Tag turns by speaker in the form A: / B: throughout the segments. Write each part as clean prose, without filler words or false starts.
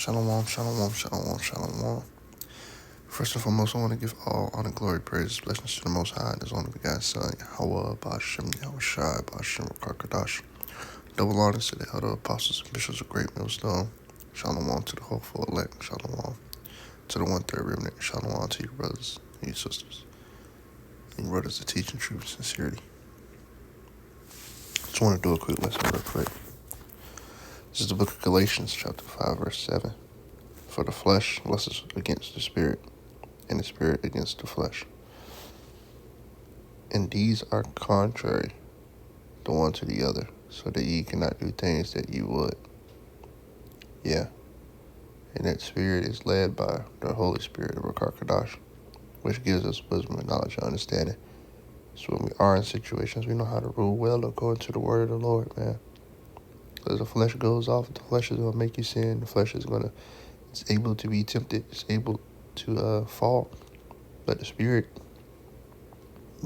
A: Shalom, shalom, shalom, shalom. First and foremost, I want to give all honor, glory, praise, blessings to the Most High and His only begotten Son, Yahweh, Ba'ashem, Yahushai, Ba'ashem, Rakakadash. Double honors to the elder apostles and bishops of Great Millstone. Shalom to the hopeful elect. Shalom to the one-third remnant. Shalom to your brothers and your sisters. And your brothers that teach in truth and sincerity. Just want to do a quick lesson real quick. This is the book of Galatians, chapter 5, verse 7. For the flesh lusts against the spirit, and the spirit against the flesh. And these are contrary the one to the other, so that ye cannot do things that ye would. Yeah. And that spirit is led by the Holy Spirit of Rakakadash, which gives us wisdom and knowledge and understanding. So when we are in situations, we know how to rule well according to the word of the Lord, man. Because the flesh goes off, the flesh is going to make you sin, the flesh is going to, it's able to be tempted, it's able to fall. But the spirit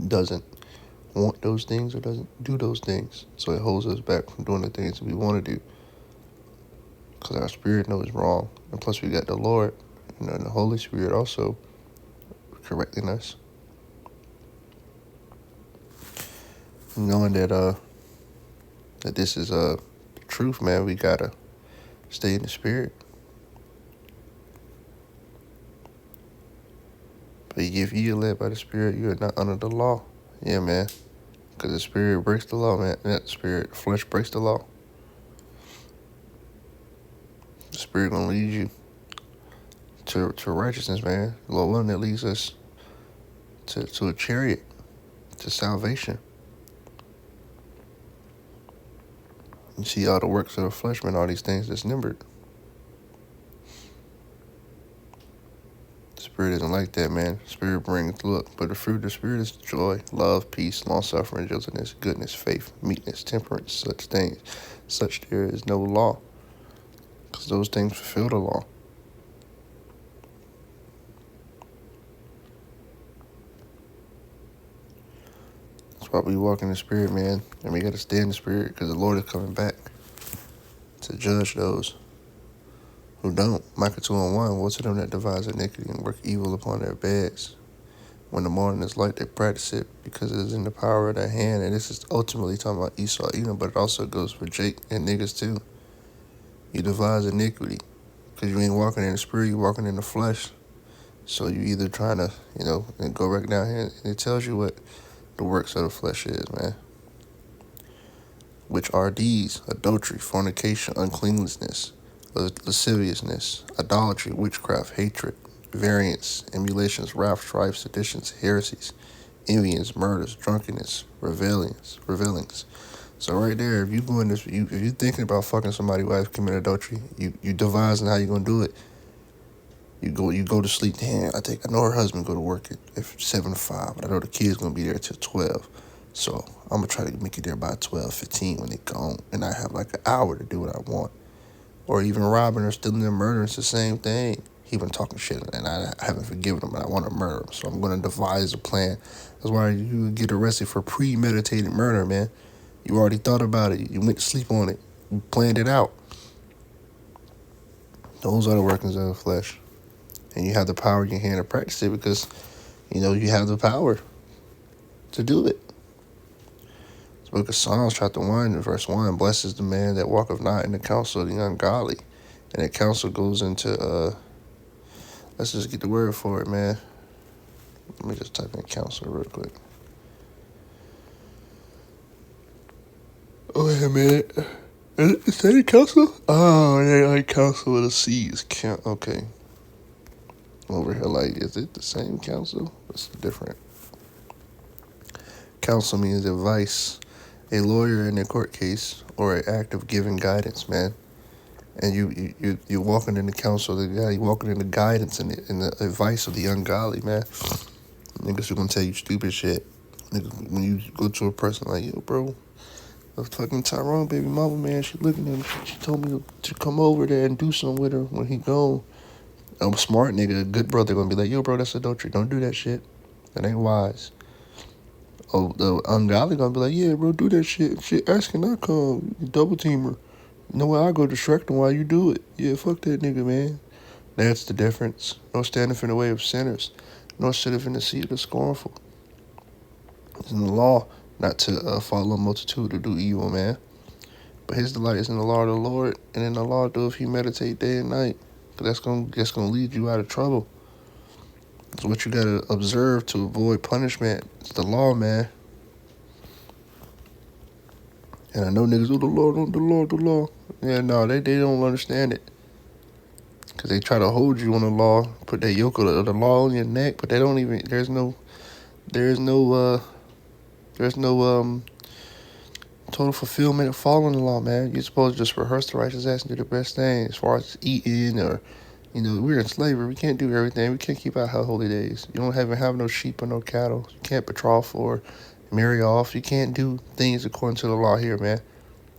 A: doesn't want those things or doesn't do those things. So it holds us back from doing the things that we want to do. Because our spirit knows wrong. And plus we got the Lord and the Holy Spirit also correcting us. Knowing that this is truth, man, we gotta stay in the spirit. But if you are led by the spirit, you are not under the law. Yeah, man. Because the spirit breaks the law, man. That spirit, flesh breaks the law. The spirit gonna lead you to righteousness, man. The Lord willing, that leads us to a chariot, to salvation. You see all the works of the flesh, man, all these things that's numbered. The spirit isn't like that, man. The spirit brings, look, but the fruit of the spirit is joy, love, peace, long-suffering, gentleness, goodness, faith, meekness, temperance, such there is no law. Because those things fulfill the law. That's why we walk in the spirit, man. And we got to stay in the spirit because the Lord is coming back to judge those who don't. Micah 2:1, woe to them that devise iniquity and work evil upon their beds. When the morning is light, they practice it because it is in the power of their hand. And this is ultimately talking about Esau, Edom, but it also goes for Jake and niggas too. You devise iniquity because you ain't walking in the spirit, you walking in the flesh. So you either trying to, and go right down here, and it tells you what the works of the flesh is, man. Which are these: adultery, fornication, uncleanness, lasciviousness, idolatry, witchcraft, hatred, variance, emulations, wrath, strife, seditions, heresies, envyings, murders, drunkenness, revelings. So right there, if you go in this, if you thinking about fucking somebody's wife, committing adultery, you devising how you gonna do it. You go to sleep. Damn, I know her husband go to work at 7 to 5, but I know the kid's gonna be there till 12. So I'm gonna try to make it there by 12:15 when they gone, and I have like an hour to do what I want. Or even robbing or stealing and murdering, it's the same thing. He been talking shit, and I haven't forgiven him, and I want to murder him. So I'm gonna devise a plan. That's why you get arrested for premeditated murder, man. You already thought about it. You went to sleep on it. You planned it out. Those are the workings of the flesh. And you have the power in your hand to practice it because, you have the power to do it. The book of Psalms, chapter 1, verse 1, blessed is the man that walketh not in the counsel of the ungodly. And that counsel goes into, let's just get the word for it, man. Let me just type in counsel real quick. Oh, wait a minute. Is that a counsel? Oh, they like counsel with a C. Okay. Over here, like, is it the same counsel? It's different. Counsel means advice. A lawyer in a court case or an act of giving guidance, man. And you're walking in the counsel of the guy. You're walking in the guidance and the advice of the ungodly, man. Niggas are gonna tell you stupid shit. Niggas, when you go to a person like, yo, bro, the fucking Tyrone baby mama, man, she looking at me. She told me to come over there and do something with her when he gone. I'm a smart nigga, a good brother, gonna be like, yo, bro, that's adultery. Don't do that shit. That ain't wise. Oh, the ungodly gonna be like, yeah, bro, do that shit. Shit, asking not come. You double teamer. You know what? I'll go distract him while you do it. Yeah, fuck that nigga, man. That's the difference. No standeth in the way of sinners, nor sitteth in the seat of the scornful. It's in the law not to follow a multitude to do evil, man. But his delight is in the law of the Lord, and in the law doeth he meditate day and night. But that's gonna lead you out of trouble. It's what you gotta observe to avoid punishment. It's the law, man. And I know niggas, the law. Yeah, no, they don't understand it. Because they try to hold you on the law, put that yoke of the law on your neck, but they don't even, there's no total fulfillment of following the law, man. You're supposed to just rehearse the righteous acts and do the best thing as far as eating or, we're in slavery. We can't do everything. We can't keep our holy days. You don't have no sheep or no cattle. You can't betroth or marry off. You can't do things according to the law here, man.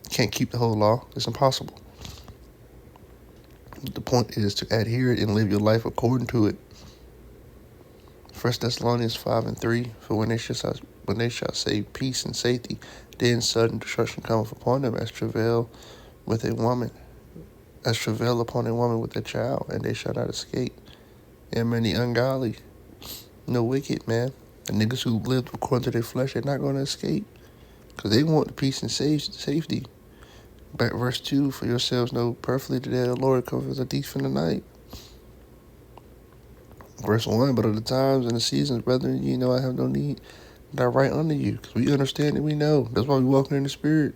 A: You can't keep the whole law. It's impossible. The point is to adhere it and live your life according to it. 1 Thessalonians 5:3, for when they shall say peace and safety, then sudden destruction cometh upon them as travail upon a woman with a child, and they shall not escape. And many ungodly, no wicked, man. The niggas who live according to their flesh, they're not going to escape because they want the peace and safety. Back verse 2, for yourselves know perfectly the day of the Lord cometh as a thief in the night. Verse 1, but of the times and the seasons, brethren, ye know I have no need that I write unto you, because we understand and we know. That's why we walking in the Spirit.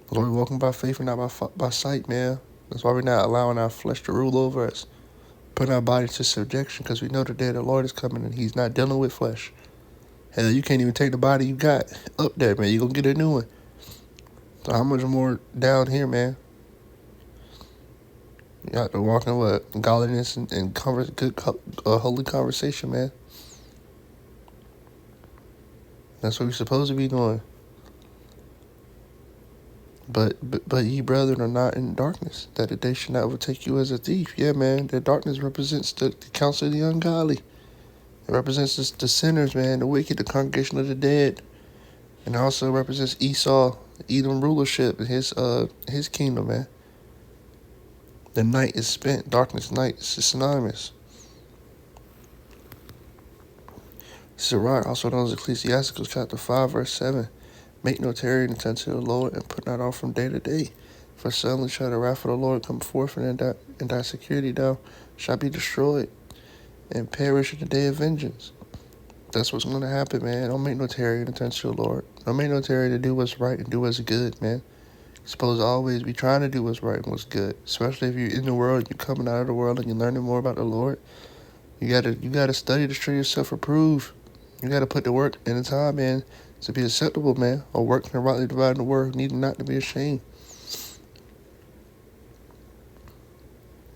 A: That's why we walking by faith and not by sight, man. That's why we're not allowing our flesh to rule over us, putting our body to subjection, because we know the day of the Lord is coming and he's not dealing with flesh. Hell, you can't even take the body you got up there, man. You're going to get a new one. So how much more down here, man? You have to walk in what? Godliness and good, holy conversation, man. That's what we're supposed to be doing. But ye brethren are not in darkness, that the day should not overtake you as a thief. Yeah, man, the darkness represents the counsel of the ungodly. It represents the sinners, man, the wicked, the congregation of the dead. And it also represents Esau, Edom rulership, and his kingdom, man. The night is spent, darkness, night, it's synonymous. Sirach, also known as Ecclesiasticus chapter 5, verse 7. Make no tarrying unto the Lord, and put not off from day to day. For suddenly shall the wrath of the Lord come forth, and in thy security thou shalt be destroyed, and perish in the day of vengeance. That's what's going to happen, man. Don't make no tarrying unto the Lord. Don't make no tarrying to do what's right and do what's good, man. You're supposed to always be trying to do what's right and what's good. Especially if you're in the world, you're coming out of the world, and you're learning more about the Lord. You gotta study to show yourself approved. You gotta put the work and the time in to be acceptable, man. Or working and rightly dividing the word, needing not to be ashamed.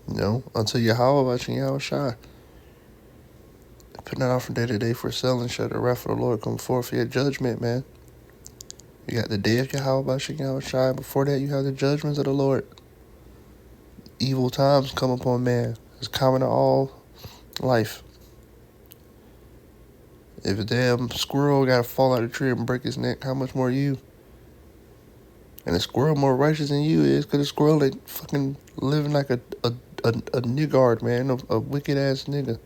A: Until Yahweh Shai. Put not off from day to day, for selling shall the wrath of the Lord come forth for your judgment, man. You got the day of Yahweh Shai. Before that, you have the judgments of the Lord. Evil times come upon man. It's common to all life. If a damn squirrel got to fall out of the tree and break his neck, how much more you? And the squirrel more righteous than you is, because the squirrel ain't fucking living like a niggard, man, a wicked ass nigga.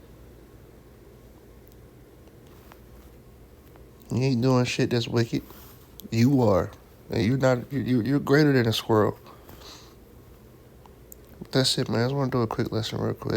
A: You ain't doing shit that's wicked. You are. And you're greater than a squirrel. That's it, man. I just want to do a quick lesson real quick.